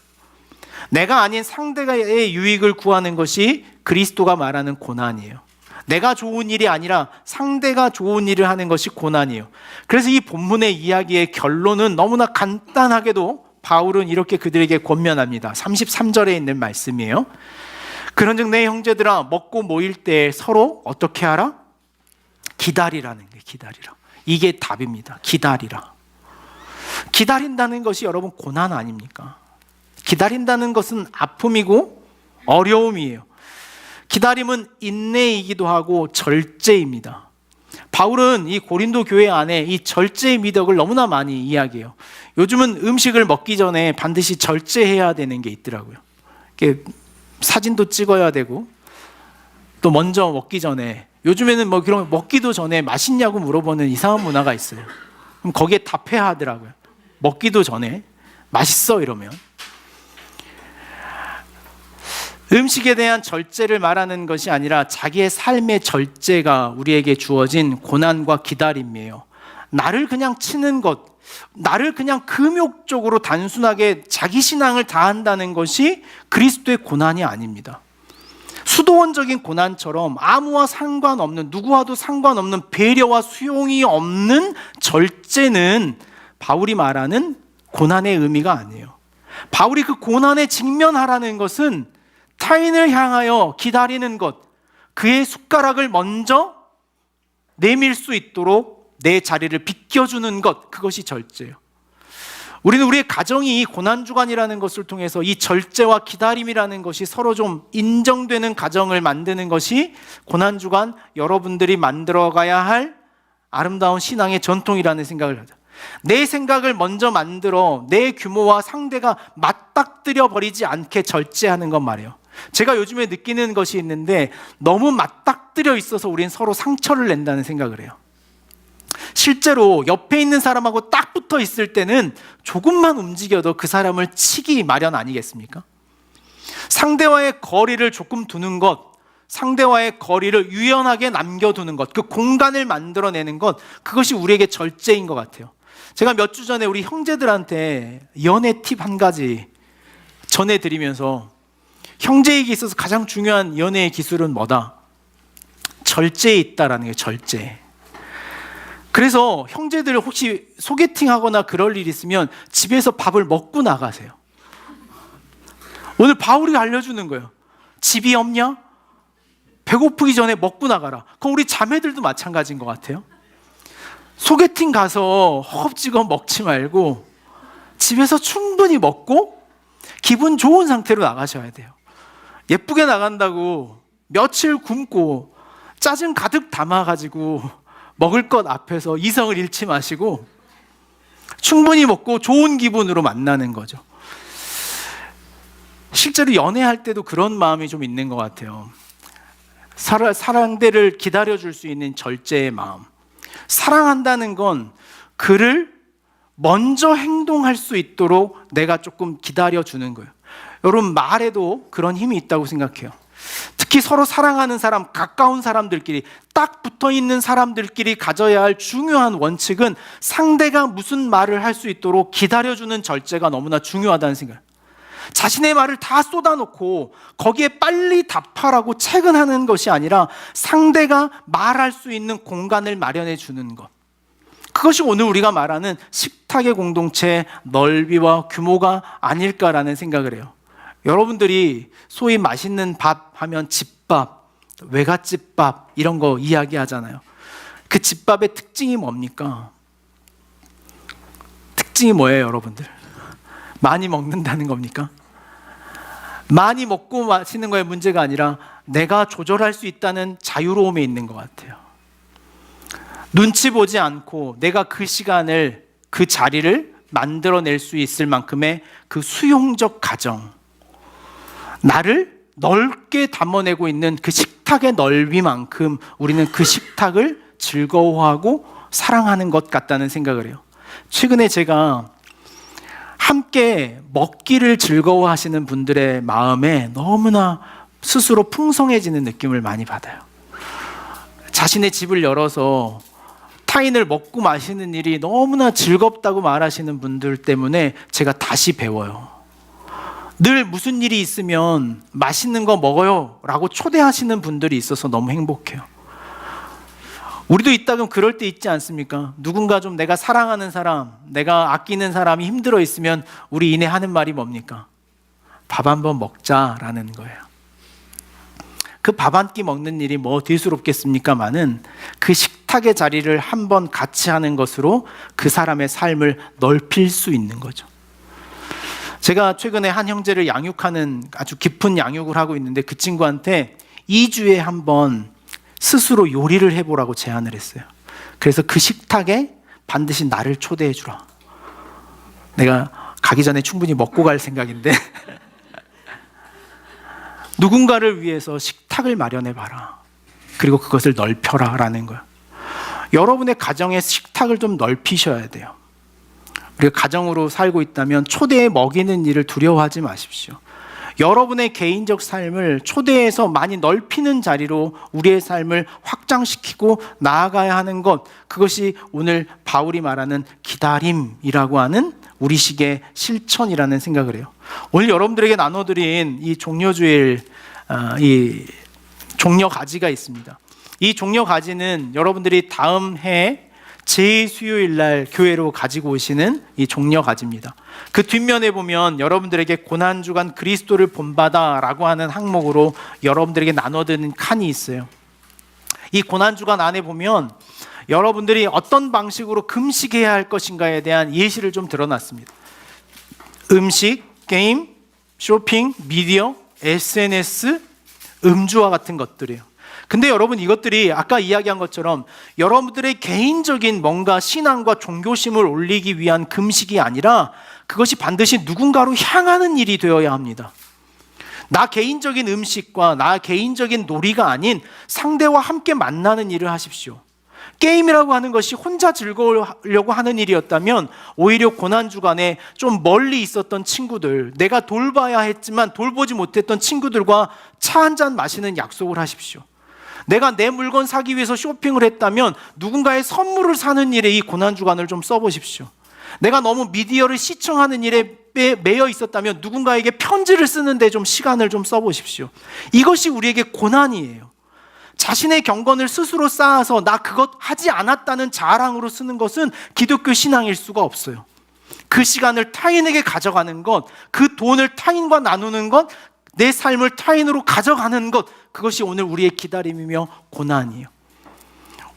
내가 아닌 상대의 유익을 구하는 것이 그리스도가 말하는 고난이에요. 내가 좋은 일이 아니라 상대가 좋은 일을 하는 것이 고난이에요. 그래서 이 본문의 이야기의 결론은 너무나 간단하게도 바울은 이렇게 그들에게 권면합니다. 33절에 있는 말씀이에요. 그런즉 내 형제들아, 먹고 모일 때 서로 어떻게 하라? 기다리라는 게, 기다리라. 이게 답입니다. 기다리라. 기다린다는 것이 여러분 고난 아닙니까? 기다린다는 것은 아픔이고 어려움이에요. 기다림은 인내이기도 하고 절제입니다. 바울은 이 고린도 교회 안에 이 절제의 미덕을 너무나 많이 이야기해요. 요즘은 음식을 먹기 전에 반드시 절제해야 되는 게 있더라고요. 이렇게 사진도 찍어야 되고, 또 먼저 먹기 전에, 요즘에는 뭐 그런 먹기도 전에 맛있냐고 물어보는 이상한 문화가 있어요. 그럼 거기에 답해야 하더라고요. 먹기도 전에 맛있어 이러면. 음식에 대한 절제를 말하는 것이 아니라 자기의 삶의 절제가 우리에게 주어진 고난과 기다림이에요. 나를 그냥 치는 것, 나를 그냥 금욕적으로 단순하게 자기 신앙을 다한다는 것이 그리스도의 고난이 아닙니다. 수도원적인 고난처럼 아무와 상관없는, 누구와도 상관없는 배려와 수용이 없는 절제는 바울이 말하는 고난의 의미가 아니에요. 바울이 그 고난에 직면하라는 것은 타인을 향하여 기다리는 것, 그의 숟가락을 먼저 내밀 수 있도록 내 자리를 비켜주는 것, 그것이 절제예요. 우리는 우리의 가정이 이 고난주간이라는 것을 통해서 이 절제와 기다림이라는 것이 서로 좀 인정되는 가정을 만드는 것이 고난주간 여러분들이 만들어가야 할 아름다운 신앙의 전통이라는 생각을 하죠. 내 생각을 먼저 만들어 내 규모와 상대가 맞닥뜨려 버리지 않게 절제하는 것 말이에요. 제가 요즘에 느끼는 것이 있는데, 너무 맞닥뜨려 있어서 우린 서로 상처를 낸다는 생각을 해요. 실제로 옆에 있는 사람하고 딱 붙어 있을 때는 조금만 움직여도 그 사람을 치기 마련 아니겠습니까? 상대와의 거리를 조금 두는 것, 상대와의 거리를 유연하게 남겨두는 것, 그 공간을 만들어내는 것, 그것이 우리에게 절제인 것 같아요. 제가 몇 주 전에 우리 형제들한테 연애 팁 한 가지 전해드리면서, 형제에게 있어서 가장 중요한 연애의 기술은 뭐다? 절제에 있다라는 게 절제. 그래서 형제들 혹시 소개팅하거나 그럴 일 있으면 집에서 밥을 먹고 나가세요. 오늘 바울이 알려주는 거예요. 집이 없냐? 배고프기 전에 먹고 나가라. 그럼 우리 자매들도 마찬가지인 것 같아요. 소개팅 가서 허겁지겁 먹지 말고 집에서 충분히 먹고 기분 좋은 상태로 나가셔야 돼요. 예쁘게 나간다고 며칠 굶고 짜증 가득 담아가지고 먹을 것 앞에서 이성을 잃지 마시고 충분히 먹고 좋은 기분으로 만나는 거죠. 실제로 연애할 때도 그런 마음이 좀 있는 것 같아요. 사랑대를 기다려줄 수 있는 절제의 마음. 사랑한다는 건 그를 먼저 행동할 수 있도록 내가 조금 기다려주는 거예요. 여러분, 말에도 그런 힘이 있다고 생각해요. 특히 서로 사랑하는 사람, 가까운 사람들끼리, 딱 붙어있는 사람들끼리 가져야 할 중요한 원칙은 상대가 무슨 말을 할 수 있도록 기다려주는 절제가 너무나 중요하다는 생각이에요. 자신의 말을 다 쏟아놓고 거기에 빨리 답하라고 채근하는 것이 아니라 상대가 말할 수 있는 공간을 마련해 주는 것. 그것이 오늘 우리가 말하는 식탁의 공동체의 넓이와 규모가 아닐까라는 생각을 해요. 여러분들이 소위 맛있는 밥 하면 집밥, 외갓집밥 이런 거 이야기하잖아요. 그 집밥의 특징이 뭡니까? 특징이 뭐예요, 여러분들? 많이 먹는다는 겁니까? 많이 먹고 마시는 거에 문제가 아니라 내가 조절할 수 있다는 자유로움에 있는 것 같아요. 눈치 보지 않고 내가 그 시간을, 그 자리를 만들어낼 수 있을 만큼의 그 수용적 가정, 나를 넓게 담아내고 있는 그 식탁의 넓이만큼 우리는 그 식탁을 즐거워하고 사랑하는 것 같다는 생각을 해요. 최근에 제가 함께 먹기를 즐거워하시는 분들의 마음에 너무나 스스로 풍성해지는 느낌을 많이 받아요. 자신의 집을 열어서 타인을 먹고 마시는 일이 너무나 즐겁다고 말하시는 분들 때문에 제가 다시 배워요. 늘 무슨 일이 있으면 맛있는 거 먹어요 라고 초대하시는 분들이 있어서 너무 행복해요. 우리도 있다면 그럴 때 있지 않습니까? 누군가 좀 내가 사랑하는 사람, 내가 아끼는 사람이 힘들어 있으면 우리 이내 하는 말이 뭡니까? 밥 한번 먹자라는 거예요. 그 밥 한 끼 먹는 일이 뭐 대수롭겠습니까마는 그 식탁의 자리를 한번 같이 하는 것으로 그 사람의 삶을 넓힐 수 있는 거죠. 제가 최근에 한 형제를 양육하는 아주 깊은 양육을 하고 있는데 그 친구한테 2주에 한 번 스스로 요리를 해보라고 제안을 했어요. 그래서 그 식탁에 반드시 나를 초대해 주라. 내가 가기 전에 충분히 먹고 갈 생각인데 누군가를 위해서 식탁을 마련해 봐라. 그리고 그것을 넓혀라 라는 거예요. 여러분의 가정의 식탁을 좀 넓히셔야 돼요. 우리가 가정으로 살고 있다면 초대에 먹이는 일을 두려워하지 마십시오. 여러분의 개인적 삶을 초대해서 많이 넓히는 자리로 우리의 삶을 확장시키고 나아가야 하는 것, 그것이 오늘 바울이 말하는 기다림이라고 하는 우리식의 실천이라는 생각을 해요. 오늘 여러분들에게 나눠드린 이 종려주일, 이 종려가지가 있습니다. 이 종려가지는 여러분들이 다음 해 제2수요일 날 교회로 가지고 오시는 이 종려가지입니다. 그 뒷면에 보면 여러분들에게 고난주간 그리스도를 본받아라고 하는 항목으로 여러분들에게 나눠드는 칸이 있어요. 이 고난주간 안에 보면 여러분들이 어떤 방식으로 금식해야 할 것인가에 대한 예시를 좀 드러났습니다. 음식, 게임, 쇼핑, 미디어, SNS, 음주와 같은 것들이에요. 근데 여러분, 이것들이 아까 이야기한 것처럼 여러분들의 개인적인 뭔가 신앙과 종교심을 올리기 위한 금식이 아니라 그것이 반드시 누군가로 향하는 일이 되어야 합니다. 나 개인적인 음식과 나 개인적인 놀이가 아닌 상대와 함께 만나는 일을 하십시오. 게임이라고 하는 것이 혼자 즐거우려고 하는 일이었다면 오히려 고난주간에 좀 멀리 있었던 친구들, 내가 돌봐야 했지만 돌보지 못했던 친구들과 차 한잔 마시는 약속을 하십시오. 내가 내 물건 사기 위해서 쇼핑을 했다면 누군가의 선물을 사는 일에 이 고난주간을 좀 써보십시오. 내가 너무 미디어를 시청하는 일에 매여 있었다면 누군가에게 편지를 쓰는데 좀 시간을 좀 써보십시오. 이것이 우리에게 고난이에요. 자신의 경건을 스스로 쌓아서 나 그것 하지 않았다는 자랑으로 쓰는 것은 기독교 신앙일 수가 없어요. 그 시간을 타인에게 가져가는 것, 그 돈을 타인과 나누는 것, 내 삶을 타인으로 가져가는 것, 그것이 오늘 우리의 기다림이며 고난이에요.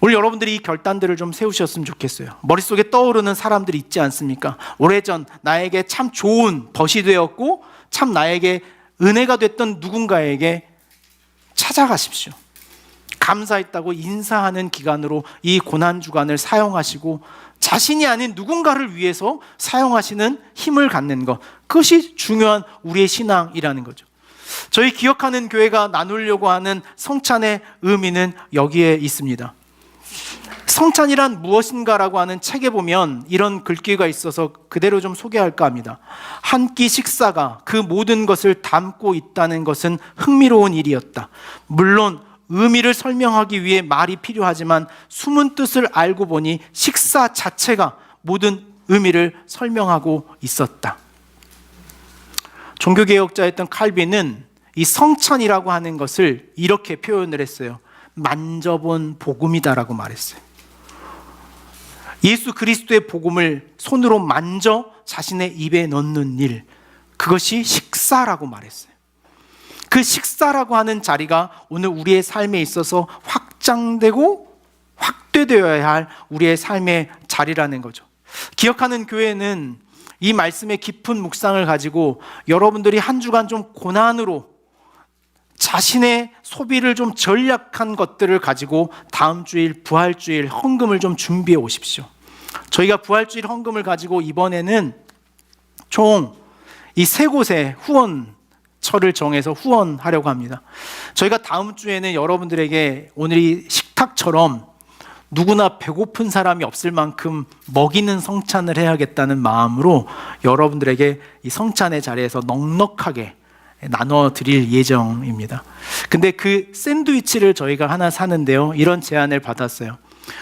오늘 여러분들이 이 결단들을 좀 세우셨으면 좋겠어요. 머릿속에 떠오르는 사람들이 있지 않습니까? 오래전 나에게 참 좋은 벗이 되었고 참 나에게 은혜가 됐던 누군가에게 찾아가십시오. 감사했다고 인사하는 기간으로 이 고난주간을 사용하시고 자신이 아닌 누군가를 위해서 사용하시는 힘을 갖는 것, 그것이 중요한 우리의 신앙이라는 거죠. 저희 기억하는 교회가 나누려고 하는 성찬의 의미는 여기에 있습니다. 성찬이란 무엇인가라고 하는 책에 보면 이런 글귀가 있어서 그대로 좀 소개할까 합니다. 한 끼 식사가 그 모든 것을 담고 있다는 것은 흥미로운 일이었다. 물론 의미를 설명하기 위해 말이 필요하지만 숨은 뜻을 알고 보니 식사 자체가 모든 의미를 설명하고 있었다. 종교개혁자였던 칼빈은 이 성찬이라고 하는 것을 이렇게 표현을 했어요. 만져본 복음이다라고 말했어요. 예수 그리스도의 복음을 손으로 만져 자신의 입에 넣는 일, 그것이 식사라고 말했어요. 그 식사라고 하는 자리가 오늘 우리의 삶에 있어서 확장되고 확대되어야 할 우리의 삶의 자리라는 거죠. 기억하는 교회는 이 말씀의 깊은 묵상을 가지고 여러분들이 한 주간 좀 고난으로 자신의 소비를 좀 전략한 것들을 가지고 다음 주일 부활주일 헌금을 좀 준비해 오십시오. 저희가 부활주일 헌금을 가지고 이번에는 총 이 세 곳에 후원처를 정해서 후원하려고 합니다. 저희가 다음 주에는 여러분들에게 오늘 이 식탁처럼 누구나 배고픈 사람이 없을 만큼 먹이는 성찬을 해야겠다는 마음으로 여러분들에게 이 성찬의 자리에서 넉넉하게 나눠드릴 예정입니다. 근데 그 샌드위치를 저희가 하나 사는데요, 이런 제안을 받았어요.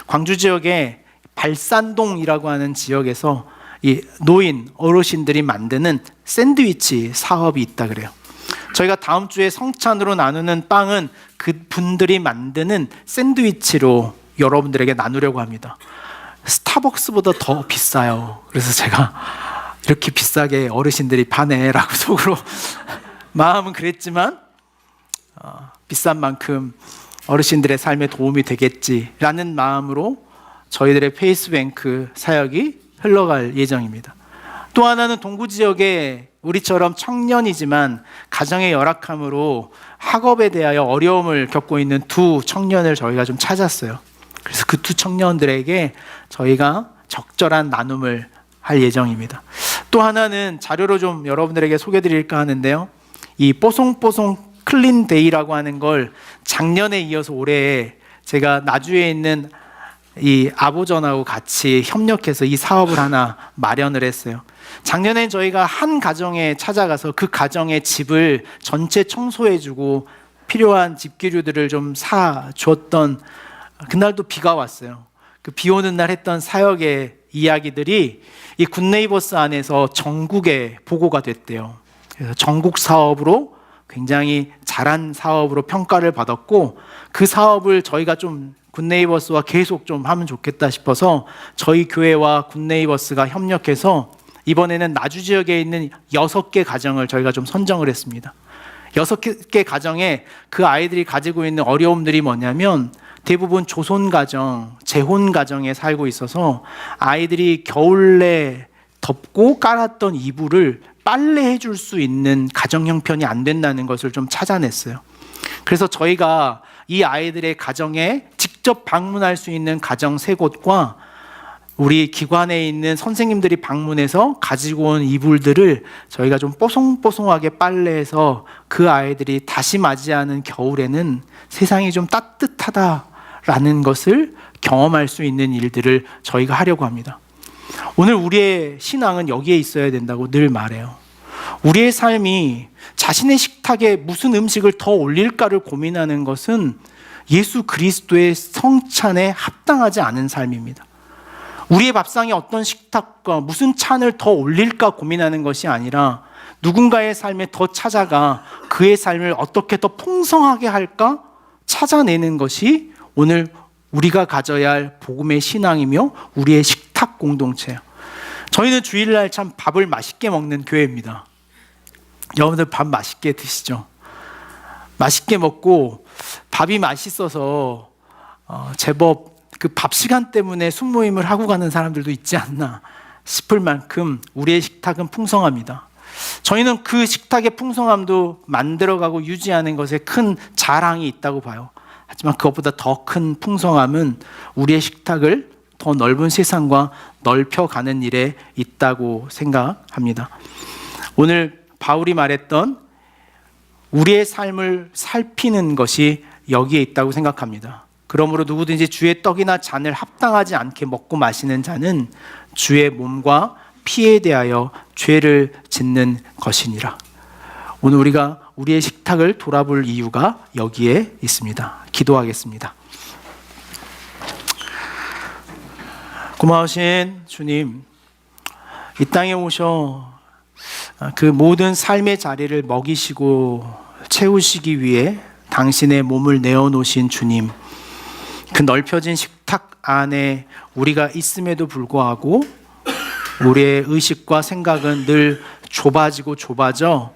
광주 지역에 발산동이라고 하는 지역에서 이 노인, 어르신들이 만드는 샌드위치 사업이 있다 그래요. 저희가 다음 주에 성찬으로 나누는 빵은 그분들이 만드는 샌드위치로 여러분들에게 나누려고 합니다. 스타벅스보다 더 비싸요. 그래서 제가 이렇게 비싸게 어르신들이 파네라고 속으로 마음은 그랬지만 비싼 만큼 어르신들의 삶에 도움이 되겠지라는 마음으로 저희들의 페이스뱅크 사역이 흘러갈 예정입니다. 또 하나는 동구 지역에 우리처럼 청년이지만 가정의 열악함으로 학업에 대하여 어려움을 겪고 있는 두 청년을 저희가 좀 찾았어요. 그래서 그 두 청년들에게 저희가 적절한 나눔을 할 예정입니다. 또 하나는 자료로 좀 여러분들에게 소개드릴까 하는데요, 이 뽀송뽀송 클린데이라고 하는 걸 작년에 이어서 올해 제가 나주에 있는 이 아보전하고 같이 협력해서 이 사업을 하나 마련을 했어요. 작년에 저희가 한 가정에 찾아가서 그 가정의 집을 전체 청소해주고 필요한 집기류들을 좀 사주었던 그날도 비가 왔어요. 그 비 오는 날 했던 사역의 이야기들이 이 굿네이버스 안에서 전국에 보고가 됐대요. 그래서 전국 사업으로 굉장히 잘한 사업으로 평가를 받았고, 그 사업을 저희가 좀 굿네이버스와 계속 좀 하면 좋겠다 싶어서 저희 교회와 굿네이버스가 협력해서 이번에는 나주 지역에 있는 6개 가정을 저희가 좀 선정을 했습니다. 6개 가정에 그 아이들이 가지고 있는 어려움들이 뭐냐면 대부분 조손 가정, 재혼 가정에 살고 있어서 아이들이 겨울에 덮고 깔았던 이불을 빨래해 줄 수 있는 가정 형편이 안 된다는 것을 좀 찾아냈어요. 그래서 저희가 이 아이들의 가정에 직접 방문할 수 있는 가정 3곳과 우리 기관에 있는 선생님들이 방문해서 가지고 온 이불들을 저희가 좀 뽀송뽀송하게 빨래해서 그 아이들이 다시 맞이하는 겨울에는 세상이 좀 따뜻하다라는 것을 경험할 수 있는 일들을 저희가 하려고 합니다. 오늘 우리의 신앙은 여기에 있어야 된다고 늘 말해요. 우리의 삶이 자신의 식탁에 무슨 음식을 더 올릴까를 고민하는 것은 예수 그리스도의 성찬에 합당하지 않은 삶입니다. 우리의 밥상에 어떤 식탁과 무슨 찬을 더 올릴까 고민하는 것이 아니라 누군가의 삶에 더 찾아가 그의 삶을 어떻게 더 풍성하게 할까 찾아내는 것이 오늘 우리가 가져야 할 복음의 신앙이며 우리의 식탁 공동체예요. 저희는 주일날 참 밥을 맛있게 먹는 교회입니다. 여러분들 밥 맛있게 드시죠? 맛있게 먹고 밥이 맛있어서 제법 그 밥 시간 때문에 순모임을 하고 가는 사람들도 있지 않나 싶을 만큼 우리의 식탁은 풍성합니다. 저희는 그 식탁의 풍성함도 만들어가고 유지하는 것에 큰 자랑이 있다고 봐요. 하지만 그것보다 더 큰 풍성함은 우리의 식탁을 더 넓은 세상과 넓혀가는 일에 있다고 생각합니다. 오늘 바울이 말했던 우리의 삶을 살피는 것이 여기에 있다고 생각합니다. 그러므로 누구든지 주의 떡이나 잔을 합당하지 않게 먹고 마시는 자는 주의 몸과 피에 대하여 죄를 짓는 것이니라. 오늘 우리가 우리의 식탁을 돌아볼 이유가 여기에 있습니다. 기도하겠습니다. 고마우신 주님, 이 땅에 오셔 그 모든 삶의 자리를 먹이시고 채우시기 위해 당신의 몸을 내어놓으신 주님, 그 넓혀진 식탁 안에 우리가 있음에도 불구하고 우리의 의식과 생각은 늘 좁아져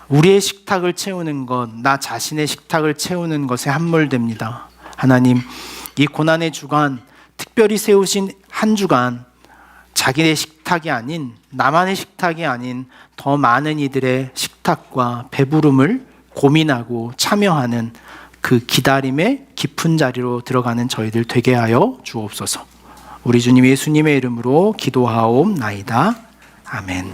우리의 식탁을 채우는 것, 나 자신의 식탁을 채우는 것에 함몰됩니다. 하나님, 이 고난의 주간, 특별히 세우신 한 주간, 자기의 식탁이 아닌, 나만의 식탁이 아닌 더 많은 이들의 식탁과 배부름을 고민하고 참여하는 그 기다림의 깊은 자리로 들어가는 저희들 되게 하여 주옵소서. 우리 주님 예수님의 이름으로 기도하옵나이다. 아멘.